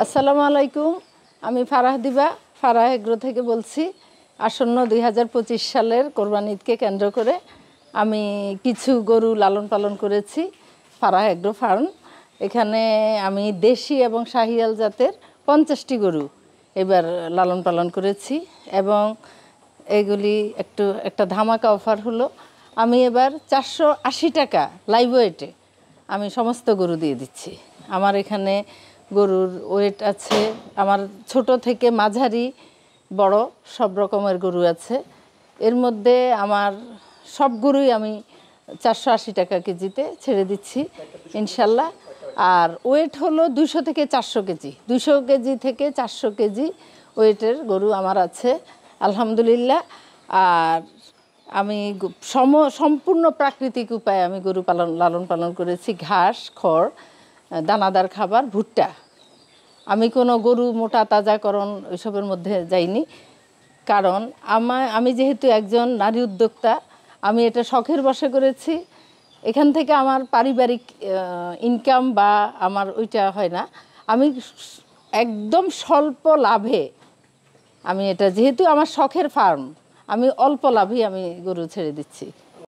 আসসালামু আলাইকুম। আমি ফারাহ দিবা, ফারাহ এগ্রো থেকে বলছি। আসন্ন 2025 সালের কোরবানি ঈদকে কেন্দ্র করে আমি কিছু গরু লালন পালন করেছি ফারাহ এগ্রো ফার্ম। এখানে আমি দেশি এবং শাহিয়াল জাতের 50টি গরু এবার লালন পালন করেছি এবং এগুলি একটা ধামাকা অফার হলো, আমি এবার 480 টাকা লাইভ ওয়েটে আমি সমস্ত গরু দিয়ে দিচ্ছি। আমার এখানে গরুর ওয়েট আছে, আমার ছোট থেকে মাঝারি বড় সব রকমের গরু আছে। এর মধ্যে আমার সব গরুই আমি 480 টাকা কেজিতে ছেড়ে দিচ্ছি ইনশাল্লাহ। আর ওয়েট হলো 200 থেকে 400 কেজি, 200 কেজি থেকে 400 কেজি ওয়েটের গরু আমার আছে আলহামদুলিল্লাহ। আর আমি সম্পূর্ণ প্রাকৃতিক উপায়ে আমি গরু লালন পালন করেছি। ঘাস, খড়, দানাদার খাবার, ভুট্টা। আমি কোনো গরু মোটা তাজাকরণ ওইসবের মধ্যে যাইনি, কারণ আমি যেহেতু একজন নারী উদ্যোক্তা, আমি এটা শখের বশে করেছি। এখান থেকে আমার পারিবারিক ইনকাম বা আমার ওইটা হয় না। আমি একদম স্বল্প লাভে আমি এটা, যেহেতু আমার শখের ফার্ম, আমি অল্প লাভেই আমি গরু ছেড়ে দিচ্ছি।